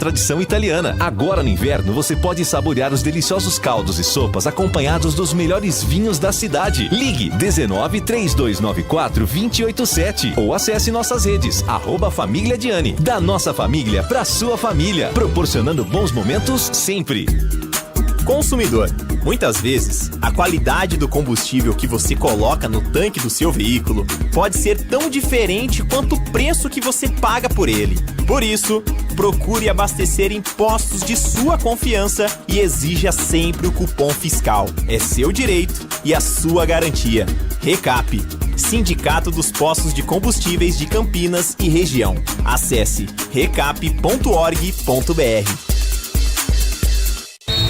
tradição italiana. Agora no inverno você pode saborear os deliciosos caldos e sopas acompanhados dos melhores vinhos da cidade. Ligue 19 3294 287 ou acesse nossas redes @Família Diani. Da nossa família pra sua família, proporcionando bons momentos sempre. Consumidor, muitas vezes, a qualidade do combustível que você coloca no tanque do seu veículo pode ser tão diferente quanto o preço que você paga por ele. Por isso, procure abastecer em postos de sua confiança e exija sempre o cupom fiscal. É seu direito e a sua garantia. Recap, Sindicato dos Postos de Combustíveis de Campinas e Região. Acesse recap.org.br.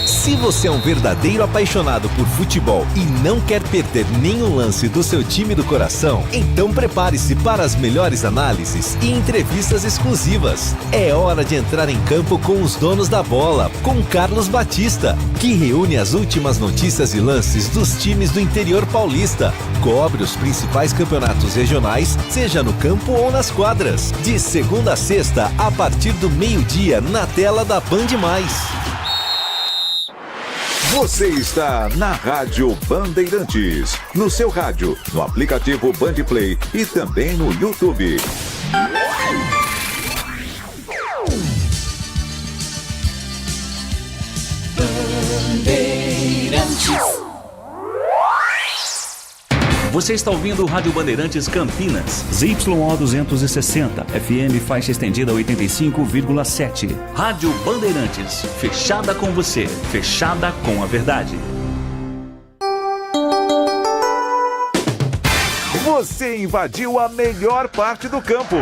Se você é um verdadeiro apaixonado por futebol e não quer perder nenhum lance do seu time do coração, então prepare-se para as melhores análises e entrevistas exclusivas. É hora de entrar em campo com os donos da bola, com Carlos Batista, que reúne as últimas notícias e lances dos times do interior paulista. Cobre os principais campeonatos regionais, seja no campo ou nas quadras. De segunda a sexta, a partir do meio-dia, na tela da Band+. Você está na Rádio Bandeirantes, no seu rádio, no aplicativo Bandplay e também no YouTube. Bandeirantes. Você está ouvindo o Rádio Bandeirantes Campinas, ZYO 260, FM faixa estendida 85,7. Rádio Bandeirantes, fechada com você, fechada com a verdade. Você invadiu a melhor parte do campo.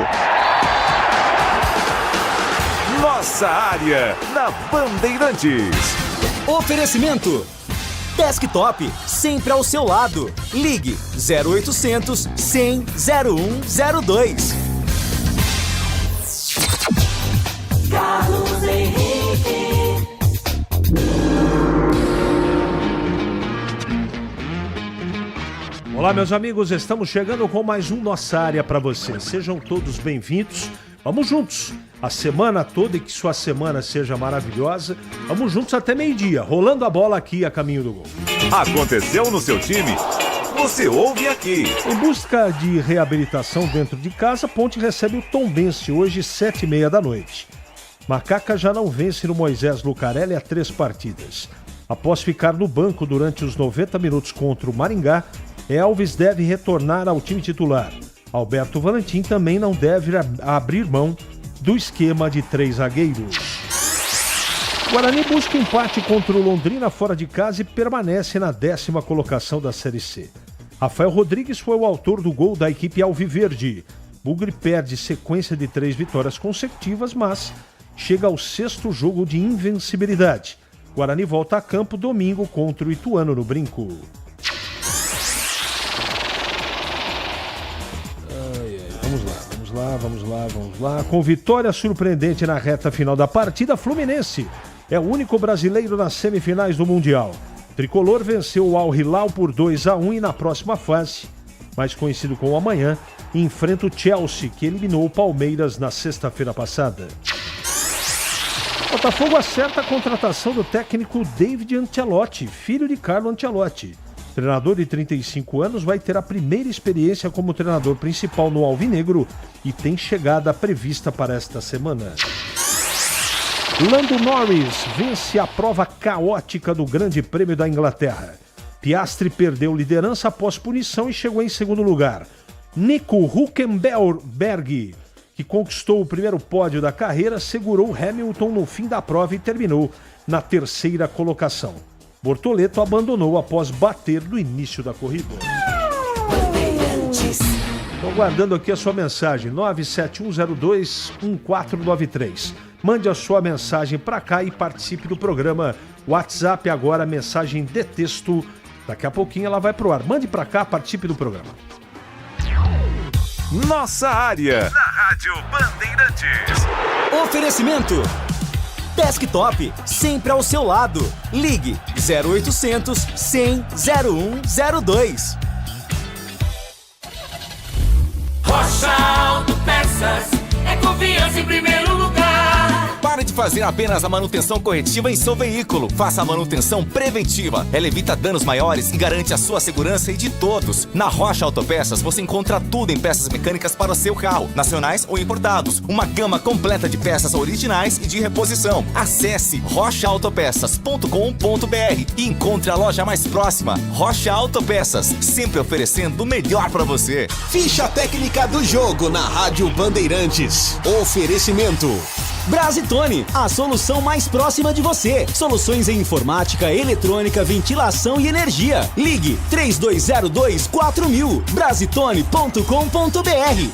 Nossa área, na Bandeirantes. Oferecimento Desktop, sempre ao seu lado. Ligue 0800 100 0102. Carlos Henrique. Olá, meus amigos, estamos chegando com mais um Nossa Área para você. Sejam todos bem-vindos. Vamos juntos a semana toda e que sua semana seja maravilhosa. Vamos juntos até meio-dia, rolando a bola aqui a caminho do gol. Aconteceu no seu time? Você ouve aqui. Em busca de reabilitação dentro de casa, Ponte recebe o Tombense hoje, 7h30 da noite. Macaca já não vence no Moisés Lucarelli há 3 partidas. Após ficar no banco durante os 90 minutos contra o Maringá, Elvis deve retornar ao time titular. Alberto Valentim também não deve abrir mão do esquema de 3 zagueiros. Guarani busca empate contra o Londrina fora de casa e permanece na 10ª colocação da Série C. Rafael Rodrigues foi o autor do gol da equipe alviverde. Bugre perde sequência de 3 vitórias consecutivas, mas chega ao 6º jogo de invencibilidade. Guarani volta a campo domingo contra o Ituano no Brinco. Vamos lá. Com vitória surpreendente na reta final da partida, Fluminense é o único brasileiro nas semifinais do Mundial. O tricolor venceu o Al Hilal por 2-1 e na próxima fase, mais conhecido como amanhã, enfrenta o Chelsea, que eliminou o Palmeiras na sexta-feira passada. Botafogo acerta a contratação do técnico David Ancelotti, filho de Carlo Ancelotti. O treinador de 35 anos vai ter a primeira experiência como treinador principal no Alvinegro e tem chegada prevista para esta semana. Lando Norris vence a prova caótica do Grande Prêmio da Inglaterra. Piastri perdeu liderança após punição e chegou em segundo lugar. Nico Hülkenberg, que conquistou o primeiro pódio da carreira, segurou Hamilton no fim da prova e terminou na 3ª colocação. Bortoleto abandonou após bater no início da corrida. Estou guardando aqui a sua mensagem, 971021493. Mande a sua mensagem para cá e participe do programa. WhatsApp agora, mensagem de texto. Daqui a pouquinho ela vai pro ar. Mande para cá, participe do programa. Nossa área, na Rádio Bandeirantes. Oferecimento Desktop, sempre ao seu lado. Ligue 0800 100 0102. Rocha Auto Peças é confiança em primeiro lugar. Pare de fazer apenas a manutenção corretiva em seu veículo. Faça a manutenção preventiva. Ela evita danos maiores e garante a sua segurança e de todos. Na Rocha Autopeças você encontra tudo em peças mecânicas para o seu carro, nacionais ou importados. Uma gama completa de peças originais e de reposição. Acesse rochaautopeças.com.br e encontre a loja mais próxima. Rocha Autopeças, sempre oferecendo o melhor para você. Ficha técnica do jogo na Rádio Bandeirantes. Oferecimento Brasitone, a solução mais próxima de você. Soluções em informática, eletrônica, ventilação e energia. Ligue 3202-4000. Brasitone.com.br.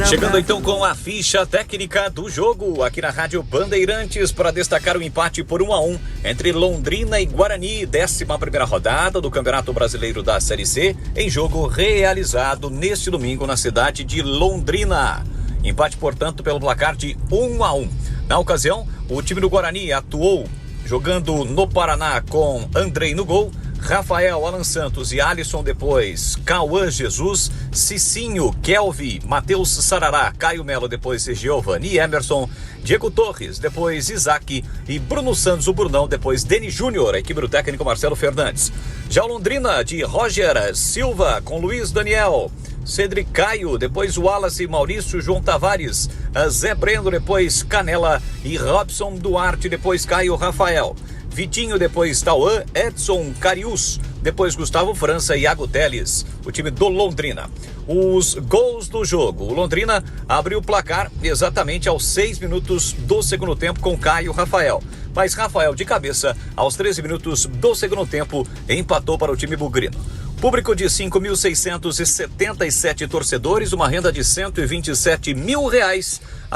Chegando então com a ficha técnica do jogo aqui na Rádio Bandeirantes para destacar o empate por 1-1 entre Londrina e Guarani, 11ª rodada do Campeonato Brasileiro da Série C, em jogo realizado neste domingo na cidade de Londrina. Empate, portanto, pelo placar de 1-1. Na ocasião, o time do Guarani atuou jogando no Paraná com Andrei no gol, Rafael, Alan Santos e Alisson, depois Cauã Jesus, Cicinho, Kelvin, Matheus Sarará, Caio Melo, depois Giovanni e Emerson, Diego Torres, depois Isaac e Bruno Santos, o Brunão, depois Denis Júnior, a equipe do técnico Marcelo Fernandes. Já o Londrina de Roger Silva com Luiz Daniel, Cedric Caio, depois Wallace, Maurício, João Tavares, Zé Breno, depois Canela e Robson Duarte, depois Caio Rafael. Vitinho, depois Tauã, Edson Carius, depois Gustavo França e Iago Teles, o time do Londrina. Os gols do jogo: o Londrina abriu o placar exatamente aos 6 minutos do segundo tempo com Caio Rafael. Mas Rafael, de cabeça, aos 13 minutos do segundo tempo, empatou para o time bugrino. Público de 5.677 torcedores, uma renda de R$127 mil. A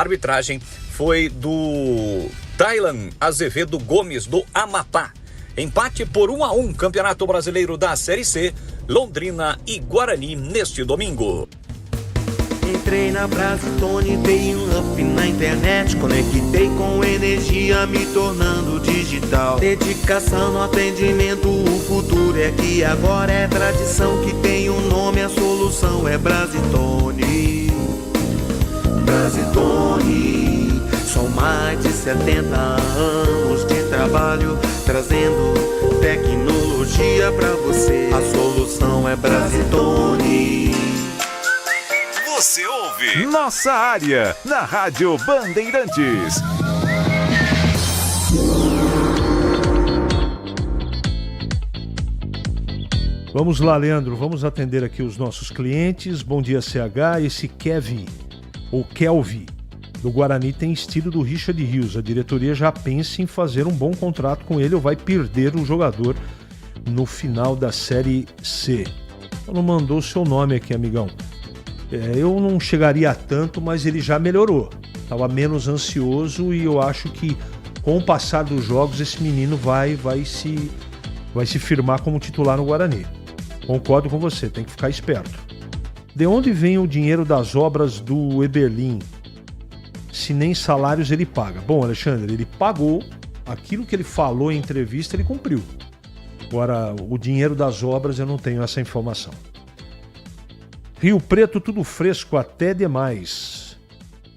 arbitragem foi do Taylan Azevedo Gomes, do Amapá. Empate por 1-1, Campeonato Brasileiro da Série C, Londrina e Guarani neste domingo. Entrei na Brasitone, dei um up na internet, conectei com energia, me tornando digital. Dedicação no atendimento, o futuro é aqui, agora é tradição que tem um nome, a solução é Brasitone. Brasitone, são mais de 70 anos de trabalho, trazendo tecnologia pra você. A solução é Brasitone. Você ouve Nossa Área, na Rádio Bandeirantes. Vamos lá, Leandro, vamos atender aqui os nossos clientes. Bom dia, CH. Esse Kevin, ou Kelvin, do Guarani tem estilo do Richard Rios. A diretoria já pensa em fazer um bom contrato com ele ou vai perder o jogador no final da Série C. Não mandou o seu nome aqui, amigão. Eu não chegaria a tanto, mas ele já melhorou. Estava menos ansioso e eu acho que com o passar dos jogos esse menino vai se firmar como titular no Guarani. Concordo com você, tem que ficar esperto. De onde vem o dinheiro das obras do Eberlin? Se nem salários ele paga. Bom, Alexandre, ele pagou aquilo que ele falou em entrevista, ele cumpriu. Agora, o dinheiro das obras eu não tenho essa informação. Rio Preto, tudo fresco até demais.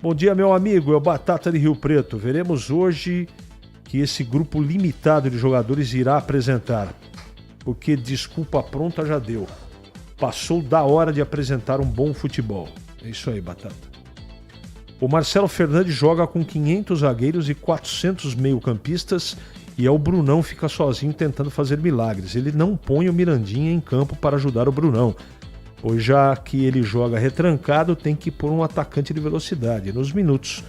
Bom dia, meu amigo, é o Batata de Rio Preto. Veremos hoje que esse grupo limitado de jogadores irá apresentar, porque desculpa pronta já deu. Passou da hora de apresentar um bom futebol. É isso aí, Batata. O Marcelo Fernandes joga com 500 zagueiros e 400 meio-campistas e o Brunão fica sozinho tentando fazer milagres. Ele não põe o Mirandinha em campo para ajudar o Brunão, pois já que ele joga retrancado, tem que pôr um atacante de velocidade. Nos minutos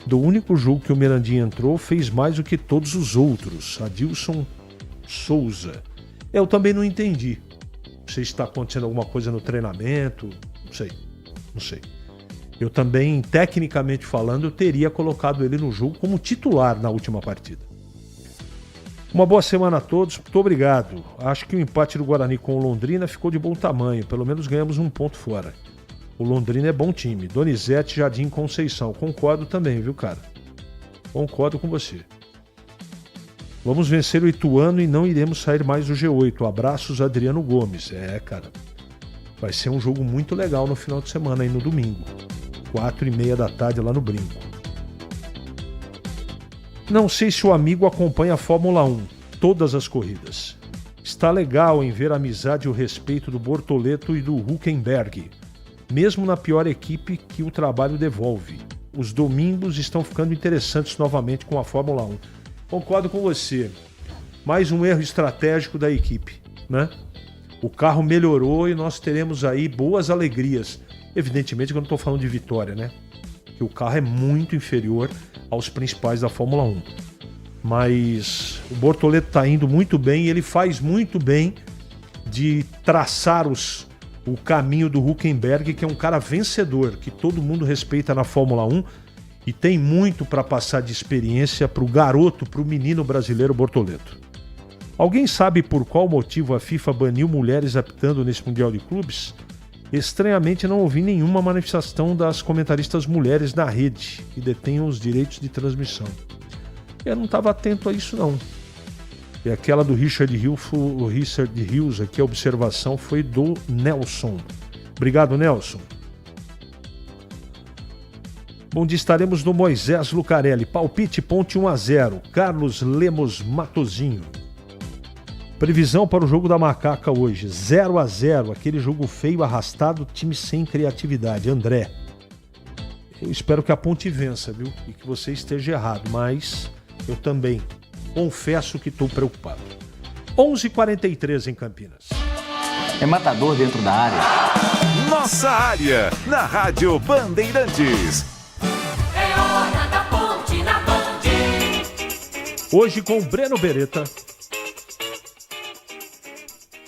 do único jogo que o Mirandinha entrou, fez mais do que todos os outros. Adilson Souza. Eu também não entendi. Não sei se está acontecendo alguma coisa no treinamento. Não sei. Eu também, tecnicamente falando, eu teria colocado ele no jogo como titular na última partida. Uma boa semana a todos, muito obrigado. Acho que o empate do Guarani com o Londrina ficou de bom tamanho, pelo menos ganhamos um ponto fora. O Londrina é bom time. Donizete, Jardim, Conceição. Concordo também, viu, cara? Concordo com você. Vamos vencer o Ituano e não iremos sair mais do G8. Abraços, Adriano Gomes. Cara. Vai ser um jogo muito legal no final de semana, aí no domingo. 4h30 da tarde lá no Brinco. Não sei se o amigo acompanha a Fórmula 1, todas as corridas. Está legal em ver a amizade e o respeito do Bortoleto e do Hülkenberg, mesmo na pior equipe que o trabalho devolve. Os domingos estão ficando interessantes novamente com a Fórmula 1. Concordo com você. Mais um erro estratégico da equipe, né? O carro melhorou e nós teremos aí boas alegrias. Evidentemente que eu não estou falando de vitória, né? Que o carro é muito inferior aos principais da Fórmula 1. Mas o Bortoleto está indo muito bem e ele faz muito bem de traçar o caminho do Hülkenberg, que é um cara vencedor, que todo mundo respeita na Fórmula 1 e tem muito para passar de experiência para o garoto, para o menino brasileiro Bortoleto. Alguém sabe por qual motivo a FIFA baniu mulheres apitando nesse Mundial de Clubes? Estranhamente não ouvi nenhuma manifestação das comentaristas mulheres na rede, que detêm os direitos de transmissão. Eu não estava atento a isso não. E aquela do Richard Hughes, aqui a observação foi do Nelson. Obrigado, Nelson. Bom dia, estaremos no Moisés Lucarelli. Palpite, ponte 1-0. Carlos Lemos Matozinho. Previsão para o jogo da Macaca hoje, 0-0, aquele jogo feio, arrastado, time sem criatividade. André, eu espero que a Ponte vença, viu? E que você esteja errado, mas eu também confesso que estou preocupado. 11h43 em Campinas. É matador dentro da área. Nossa área, na Rádio Bandeirantes. É hora da Ponte na Band. Hoje com Breno Beretta.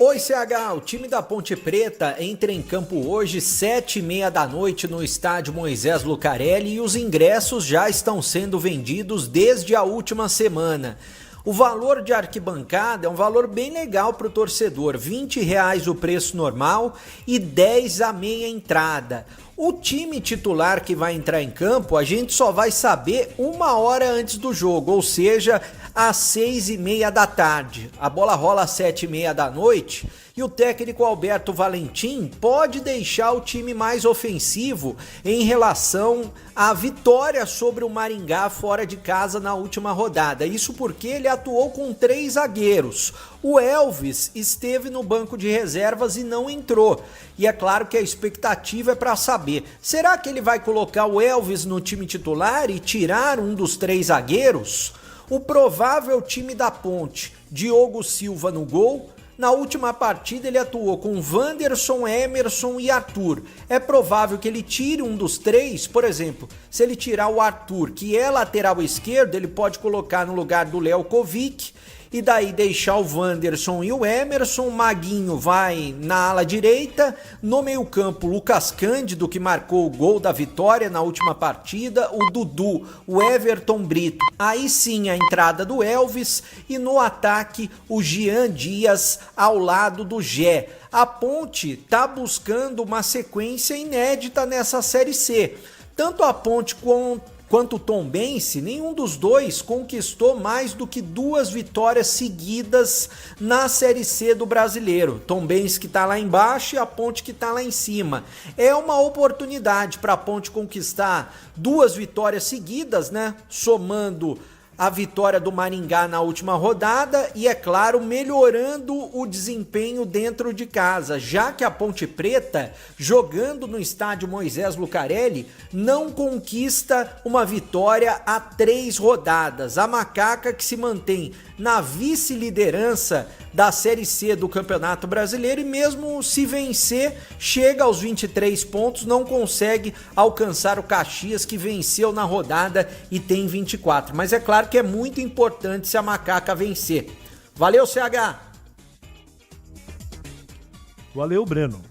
Oi, CH, o time da Ponte Preta entra em campo hoje 7h30 da noite no estádio Moisés Lucarelli e os ingressos já estão sendo vendidos desde a última semana. O valor de arquibancada é um valor bem legal para o torcedor, R$20 o preço normal e 10 a meia entrada. O time titular que vai entrar em campo a gente só vai saber 1 hora antes do jogo, ou seja, às 6h30 da tarde. A bola rola às 7h30 da noite e o técnico Alberto Valentim pode deixar o time mais ofensivo em relação à vitória sobre o Maringá fora de casa na última rodada. Isso porque ele atuou com 3 zagueiros. O Elvis esteve no banco de reservas e não entrou. E é claro que a expectativa é para saber, será que ele vai colocar o Elvis no time titular e tirar um dos 3 zagueiros? O provável time da Ponte, Diogo Silva no gol. Na última partida ele atuou com Wanderson, Emerson e Arthur. É provável que ele tire um dos 3, por exemplo, se ele tirar o Arthur, que é lateral esquerdo, ele pode colocar no lugar do Léo Kovic, e daí deixar o Wanderson e o Emerson. O Maguinho vai na ala direita, no meio campo Lucas Cândido, que marcou o gol da vitória na última partida, o Dudu, o Everton Brito, aí sim a entrada do Elvis, e no ataque o Jean Dias ao lado do Gé. A Ponte tá buscando uma sequência inédita nessa Série C. Tanto a Ponte quanto o Tombense, nenhum dos dois conquistou mais do que 2 vitórias seguidas na Série C do Brasileiro. Tombense que está lá embaixo e a Ponte que está lá em cima. É uma oportunidade para a Ponte conquistar 2 vitórias seguidas, né? Somando a vitória do Maringá na última rodada e, é claro, melhorando o desempenho dentro de casa, já que a Ponte Preta, jogando no estádio Moisés Lucarelli, não conquista uma vitória há 3 rodadas. A Macaca, que se mantém na vice-liderança da Série C do Campeonato Brasileiro, e mesmo se vencer, chega aos 23 pontos, não consegue alcançar o Caxias, que venceu na rodada e tem 24. Mas é claro que é muito importante se a Macaca vencer. Valeu, CH! Valeu, Breno.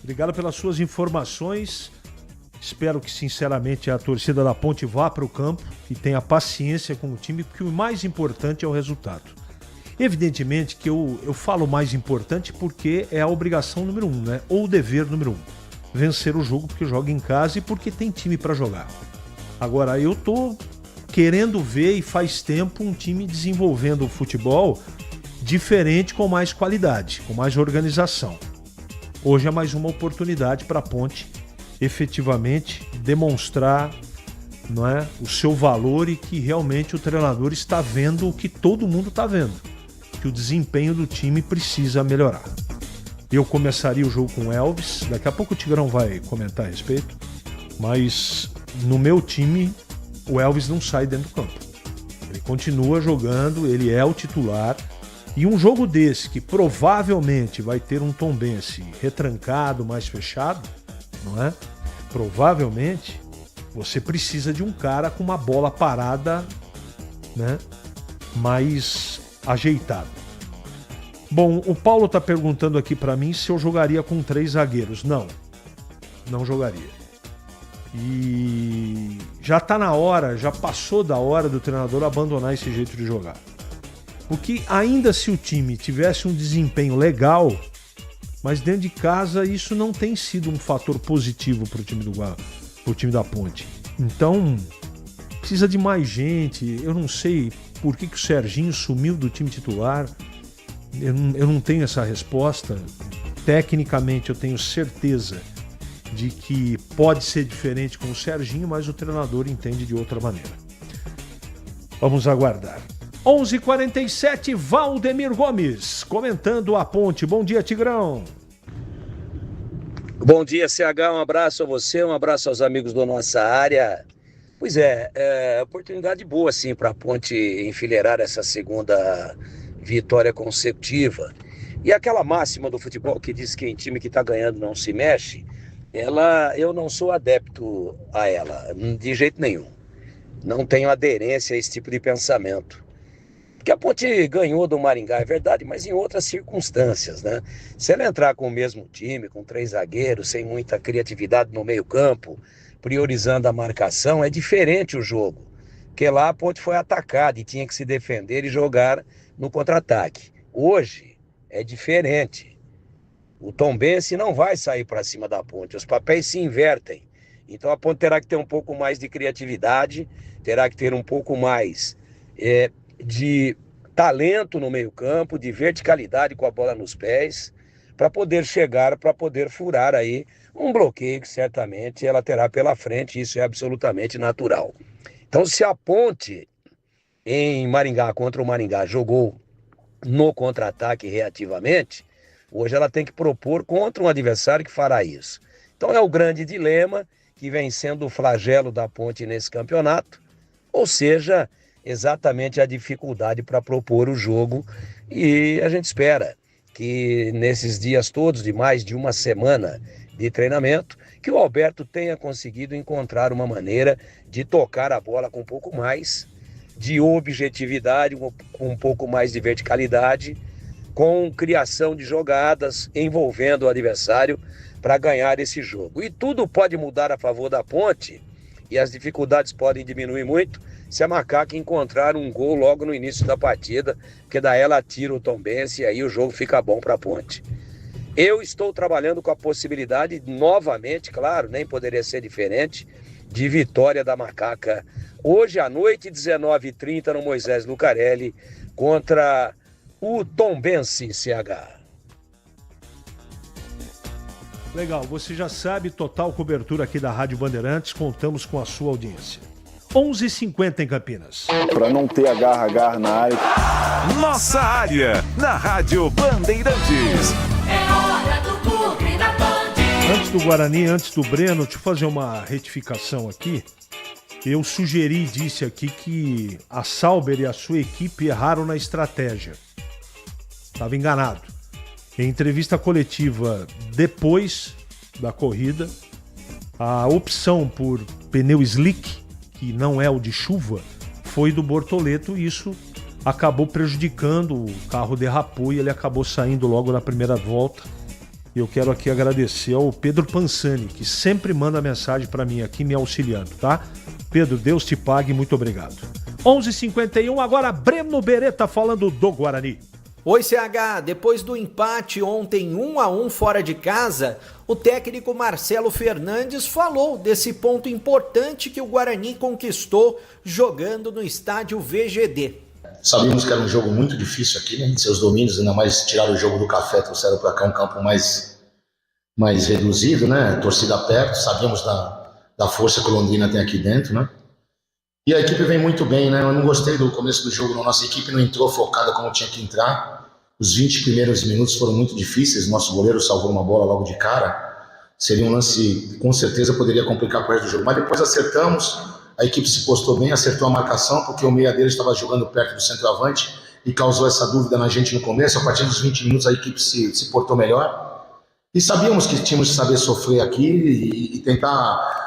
Obrigado pelas suas informações. Espero que, sinceramente, a torcida da Ponte vá para o campo e tenha paciência com o time, porque o mais importante é o resultado. Evidentemente que eu falo mais importante porque é a obrigação número 1, né? Ou o dever número 1. Vencer o jogo porque joga em casa e porque tem time para jogar. Agora, eu tô querendo ver, e faz tempo, um time desenvolvendo o futebol diferente, com mais qualidade, com mais organização. Hoje é mais uma oportunidade para a Ponte efetivamente demonstrar, não é, o seu valor e que realmente o treinador está vendo o que todo mundo está vendo, que o desempenho do time precisa melhorar. Eu começaria o jogo com o Elvis, daqui a pouco o Tigrão vai comentar a respeito, mas no meu time o Elvis não sai dentro do campo. Ele continua jogando, ele é o titular. E um jogo desse, que provavelmente vai ter um Tombense retrancado, mais fechado, não é? Provavelmente, você precisa de um cara com uma bola parada, né, mais ajeitada. Bom, o Paulo está perguntando aqui para mim se eu jogaria com 3 zagueiros. Não jogaria. E já está na hora, já passou da hora do treinador abandonar esse jeito de jogar. Porque ainda se o time tivesse um desempenho legal, mas dentro de casa isso não tem sido um fator positivo para o time da Ponte. Então, precisa de mais gente. Eu não sei por que o Serginho sumiu do time titular. Eu não tenho essa resposta. Tecnicamente eu tenho certeza de que pode ser diferente com o Serginho, mas o treinador entende de outra maneira. Vamos aguardar. 11h47, Valdemir Gomes, comentando a Ponte. Bom dia, Tigrão. Bom dia, CH, um abraço a você, um abraço aos amigos da nossa área. Pois é oportunidade boa, sim, para a Ponte enfileirar essa segunda vitória consecutiva. E aquela máxima do futebol que diz que em time que está ganhando não se mexe, eu não sou adepto a ela, de jeito nenhum. Não tenho aderência a esse tipo de pensamento. Porque a Ponte ganhou do Maringá, é verdade, mas em outras circunstâncias, né? Se ela entrar com o mesmo time, com 3 zagueiros, sem muita criatividade no meio-campo, priorizando a marcação, é diferente o jogo. Porque lá a Ponte foi atacada e tinha que se defender e jogar no contra-ataque. Hoje é diferente. O Tombense não vai sair para cima da Ponte, os papéis se invertem. Então a Ponte terá que ter um pouco mais de criatividade, terá que ter um pouco mais de talento no meio-campo, de verticalidade com a bola nos pés, para poder chegar, para poder furar aí um bloqueio que certamente ela terá pela frente, isso é absolutamente natural. Então, se a Ponte em Maringá, contra o Maringá, jogou no contra-ataque reativamente, hoje ela tem que propor contra um adversário que fará isso. Então é o grande dilema que vem sendo o flagelo da Ponte nesse campeonato, ou seja, exatamente a dificuldade para propor o jogo, e a gente espera que nesses dias todos, de mais de uma semana de treinamento, que o Alberto tenha conseguido encontrar uma maneira de tocar a bola com um pouco mais de objetividade, com um pouco mais de verticalidade, com criação de jogadas, envolvendo o adversário para ganhar esse jogo. E tudo pode mudar a favor da Ponte, e as dificuldades podem diminuir muito se a Macaca encontrar um gol logo no início da partida, porque daí ela tira o Tombense e aí o jogo fica bom para a Ponte. Eu estou trabalhando com a possibilidade, novamente, claro, nem poderia ser diferente, de vitória da Macaca hoje à noite, 19h30, no Moisés Lucarelli, contra o Tombense, CH. Legal, você já sabe, total cobertura aqui da Rádio Bandeirantes, contamos com a sua audiência. 11h50 em Campinas. Para não ter agarra na área. Nossa área, na Rádio Bandeirantes. É hora do Bugre da Band. Antes do Guarani, antes do Breno, deixa eu fazer uma retificação aqui. Eu sugeri e disse aqui que a Sauber e a sua equipe erraram na estratégia. Estava enganado. Em entrevista coletiva depois da corrida, a opção por pneu slick, que não é o de chuva, foi do Bortoleto, e isso acabou prejudicando, o carro derrapou e ele acabou saindo logo na primeira volta. Eu quero aqui agradecer ao Pedro Pansani, que sempre manda mensagem para mim aqui me auxiliando, tá? Pedro, Deus te pague, muito obrigado. 11h51, agora Breno Beretta falando do Guarani. Oi, CH. Depois do empate ontem 1-1 fora de casa, o técnico Marcelo Fernandes falou desse ponto importante que o Guarani conquistou jogando no estádio VGD. Sabíamos que era um jogo muito difícil aqui, né? Seus domínios, ainda mais tiraram o jogo do Café, trouxeram para cá um campo mais mais reduzido, né? Torcida perto, sabíamos da força que o Londrina tem aqui dentro, né? E a equipe vem muito bem, né? Eu não gostei do começo do jogo, nossa equipe não entrou focada como tinha que entrar. Os 20 primeiros minutos foram muito difíceis, nosso goleiro salvou uma bola logo de cara. Seria um lance, com certeza, poderia complicar o resto do jogo. Mas depois acertamos, a equipe se postou bem, acertou a marcação, porque o meia dele estava jogando perto do centroavante e causou essa dúvida na gente no começo. A partir dos 20 minutos a equipe se portou melhor. E sabíamos que tínhamos que saber sofrer aqui e tentar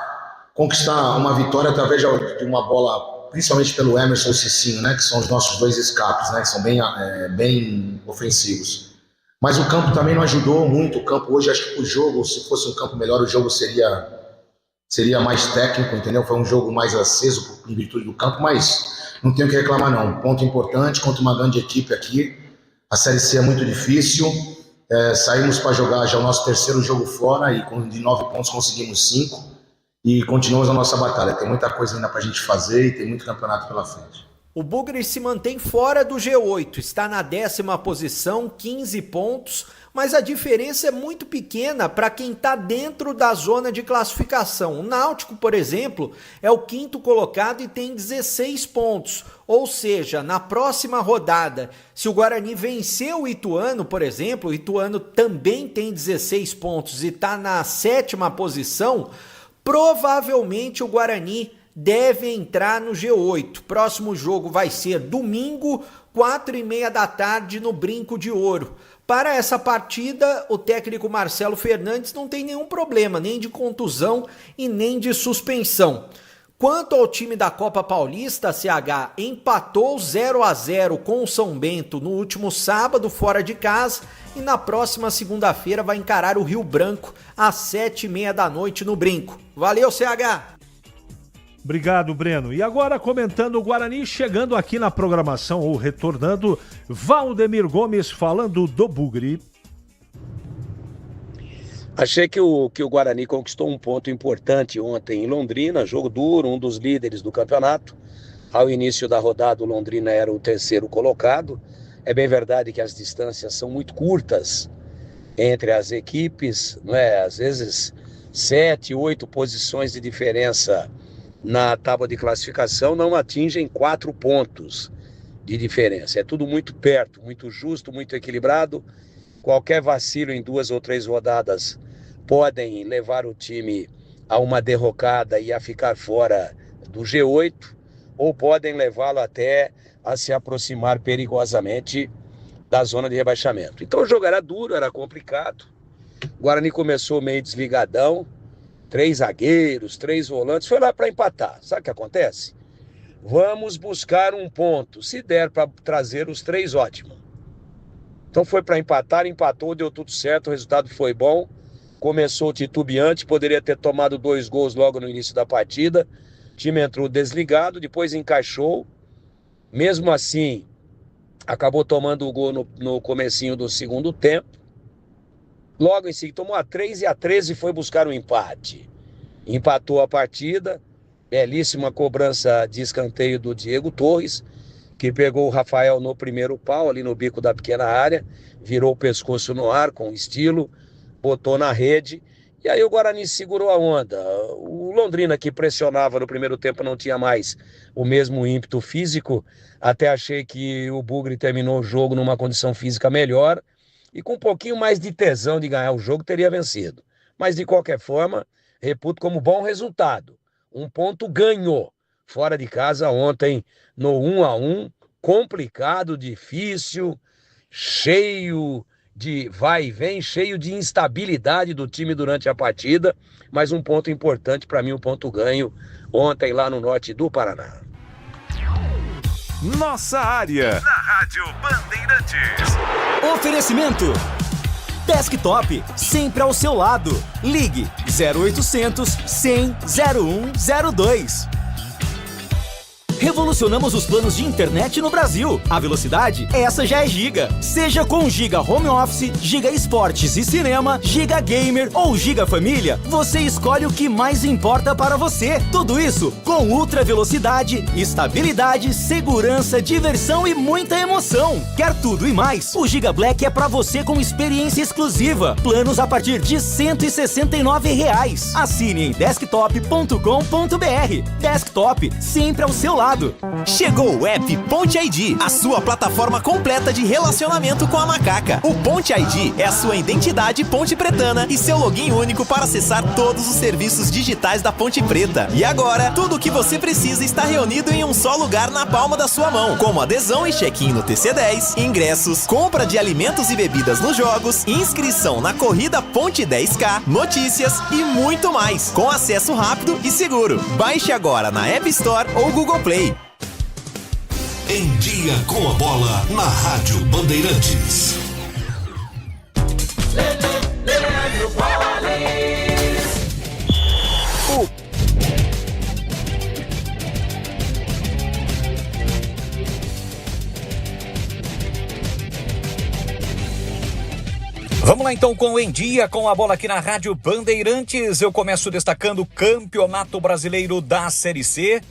conquistar uma vitória através de uma bola, principalmente pelo Emerson e Cicinho, né, que são os nossos dois escapes, né, que são bem ofensivos. Mas o campo também não ajudou muito. O campo hoje, acho que o jogo, se fosse um campo melhor, o jogo seria mais técnico, entendeu? Foi um jogo mais aceso em virtude do campo, mas não tenho o que reclamar não. Ponto importante contra uma grande equipe aqui. A Série C é muito difícil. Saímos para jogar já o nosso terceiro jogo fora e de 9 pontos conseguimos 5 e continuamos a nossa batalha. Tem muita coisa ainda para a gente fazer e tem muito campeonato pela frente. O Bugre se mantém fora do G8, está na 10ª posição, 15 pontos, mas a diferença é muito pequena para quem está dentro da zona de classificação. O Náutico, por exemplo, é o 5º colocado e tem 16 pontos. Ou seja, na próxima rodada, se o Guarani vencer o Ituano, por exemplo, o Ituano também tem 16 pontos e está na 7ª posição, provavelmente o Guarani deve entrar no G8. Próximo jogo vai ser domingo, 4h30 da tarde, no Brinco de Ouro. Para essa partida, o técnico Marcelo Fernandes não tem nenhum problema, nem de contusão e nem de suspensão. Quanto ao time da Copa Paulista, a CH empatou 0-0 com o São Bento no último sábado, fora de casa, e na próxima segunda-feira vai encarar o Rio Branco às 7h30 da noite no Brinco. Valeu, CH! Obrigado, Breno. E agora, comentando o Guarani, chegando aqui na programação, ou retornando, Valdemir Gomes falando do Bugre. Achei que o Guarani conquistou um ponto importante ontem em Londrina, jogo duro, um dos líderes do campeonato. Ao início da rodada, o Londrina era o 3º colocado. É bem verdade que as distâncias são muito curtas entre as equipes, não é? Às vezes 7, 8 posições de diferença na tábua de classificação não atingem 4 pontos de diferença. É tudo muito perto, muito justo, muito equilibrado. Qualquer vacilo em 2 ou 3 rodadas podem levar o time a uma derrocada e a ficar fora do G8, ou podem levá-lo até a se aproximar perigosamente da zona de rebaixamento. Então o jogo era duro, era complicado. O Guarani começou meio desligadão, 3 zagueiros, 3 volantes, foi lá para empatar. Sabe o que acontece? Vamos buscar um ponto. Se der para trazer os 3, ótimo. Então foi para empatar, empatou, deu tudo certo, o resultado foi bom. Começou titubeante, poderia ter tomado 2 gols logo no início da partida. O time entrou desligado, depois encaixou. Mesmo assim, acabou tomando o gol no comecinho do segundo tempo. Logo em seguida, tomou a 3 e a 13 foi buscar um empate. Empatou a partida, belíssima cobrança de escanteio do Diego Torres, que pegou o Rafael no primeiro pau, ali no bico da pequena área, virou o pescoço no ar com estilo, botou na rede, e aí o Guarani segurou a onda. O Londrina, que pressionava no primeiro tempo, não tinha mais o mesmo ímpeto físico, até achei que o Bugre terminou o jogo numa condição física melhor, e com um pouquinho mais de tesão de ganhar o jogo, teria vencido. Mas, de qualquer forma, reputo como bom resultado. Um ponto ganhou fora de casa ontem no 1-1, complicado, difícil, cheio de vai e vem, cheio de instabilidade do time durante a partida, mas um ponto importante para mim, um ponto ganho ontem lá no norte do Paraná. Nossa área, na Rádio Bandeirantes. Oferecimento Desktop, sempre ao seu lado. Ligue 0800 100 0102. revolucionamos os planos de internet no Brasil. A velocidade, essa já é Giga. Seja com Giga Home Office, Giga Esportes e Cinema, Giga Gamer ou Giga Família, você escolhe o que mais importa para você. Tudo isso com ultra velocidade, estabilidade, segurança, diversão e muita emoção. Quer tudo e mais? O Giga Black é para você com experiência exclusiva. Planos a partir de R$ 169. Assine em desktop.com.br. Desktop, sempre ao seu lado. Chegou o app Ponte ID, a sua plataforma completa de relacionamento com a Macaca. O Ponte ID é a sua identidade ponte pretana e seu login único para acessar todos os serviços digitais da Ponte Preta. E agora, tudo o que você precisa está reunido em um só lugar na palma da sua mão, como adesão e check-in no TC10, ingressos, compra de alimentos e bebidas nos jogos, inscrição na corrida Ponte 10K, notícias e muito mais, com acesso rápido e seguro. Baixe agora na App Store ou Google Play. Em Dia com a Bola, na Rádio Bandeirantes. Vamos lá então com o Em Dia com a Bola aqui na Rádio Bandeirantes. Eu começo destacando o Campeonato Brasileiro da Série C.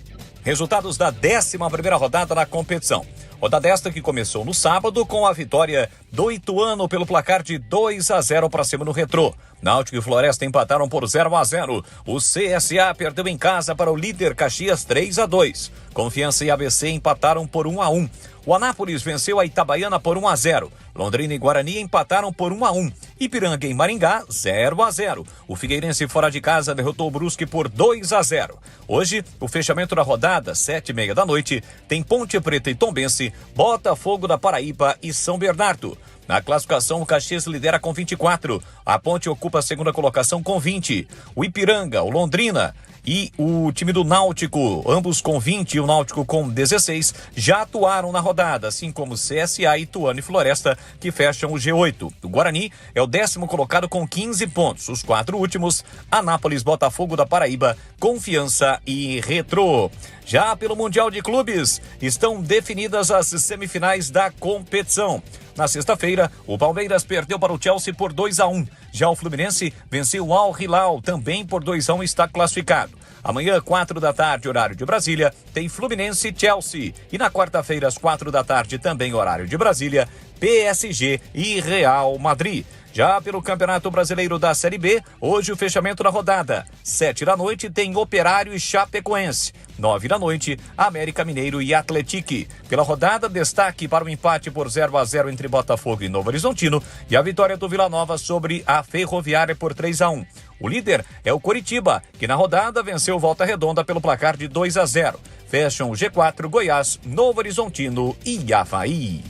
Resultados da 11ª rodada da competição. Rodada esta que começou no sábado com a vitória do Ituano pelo placar de 2-0 para cima no Retrô. Náutico e Floresta empataram por 0-0. O CSA perdeu em casa para o líder Caxias 3-2. Confiança e ABC empataram por 1-1. O Anápolis venceu a Itabaiana por 1-0. Londrina e Guarani empataram por 1-1. Ipiranga e Maringá 0-0. O Figueirense fora de casa derrotou o Brusque por 2-0. Hoje, o fechamento da rodada, 7h30 da noite, tem Ponte Preta e Tombense, Botafogo da Paraíba e São Bernardo. Na classificação, o Caxias lidera com 24. A Ponte ocupa a segunda colocação com 20. O Ipiranga, o Londrina e o time do Náutico, ambos com 20 e o Náutico com 16, já atuaram na rodada, assim como CSA, Ituano e Floresta, que fecham o G8. O Guarani é o 10º colocado com 15 pontos. Os 4 últimos, Anápolis, Botafogo da Paraíba, Confiança e Retrô. Já pelo Mundial de Clubes, estão definidas as semifinais da competição. Na sexta-feira, o Palmeiras perdeu para o Chelsea por 2-1. Já o Fluminense venceu o Al Hilal, também por 2-1 e está classificado. Amanhã, 4 da tarde, horário de Brasília, tem Fluminense e Chelsea. E na quarta-feira, às 4 da tarde, também horário de Brasília, PSG e Real Madrid. Já pelo Campeonato Brasileiro da Série B, hoje o fechamento da rodada. 7 da noite tem Operário e Chapecoense. 9 da noite, América Mineiro e Atlético. Pela rodada, destaque para o empate por 0-0 entre Botafogo e Novo Horizontino e a vitória do Vila Nova sobre a Ferroviária por 3-1. O líder é o Coritiba, que na rodada venceu Volta Redonda pelo placar de 2-0. Fecham o G4, Goiás, Novo Horizontino e Avaí.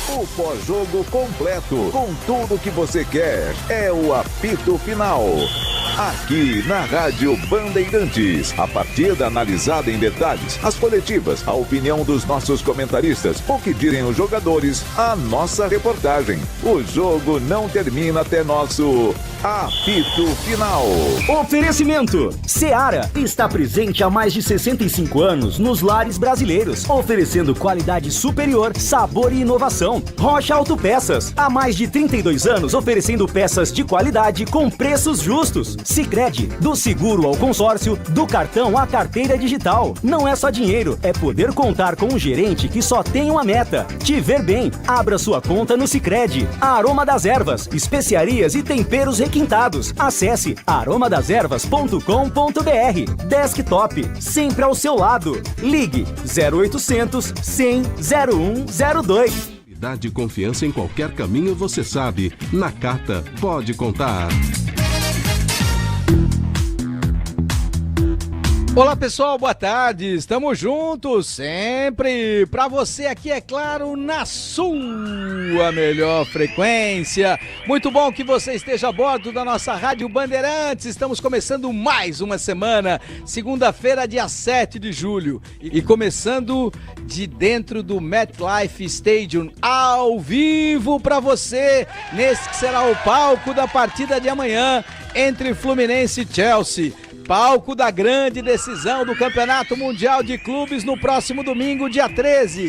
O pós-jogo completo, com tudo que você quer, é o apito final. Aqui na Rádio Bandeirantes, a partida analisada em detalhes, as coletivas, a opinião dos nossos comentaristas, o que direm os jogadores, a nossa reportagem. O jogo não termina até nosso apito final. Oferecimento: Seara está presente há mais de 65 anos nos lares brasileiros, oferecendo qualidade superior, sabor e inovação. Rocha Autopeças, há mais de 32 anos oferecendo peças de qualidade com preços justos. Sicredi, do seguro ao consórcio, do cartão à carteira digital. Não é só dinheiro, é poder contar com um gerente que só tem uma meta: te ver bem. Abra sua conta no Sicredi. Aroma das Ervas, especiarias e temperos requintados. Acesse aromadeservas.com.br. Desktop, sempre ao seu lado. Ligue 0800 100 0102. De confiança em qualquer caminho, você sabe. Na Carta, pode contar. Olá pessoal, boa tarde, estamos juntos sempre para você aqui, é claro, na sua melhor frequência. Muito bom que você esteja a bordo da nossa Rádio Bandeirantes. Estamos começando mais uma semana, segunda-feira, dia 7 de julho, e começando de dentro do MetLife Stadium, ao vivo para você, nesse que será o palco da partida de amanhã entre Fluminense e Chelsea. Palco da grande decisão do Campeonato Mundial de Clubes no próximo domingo, dia 13.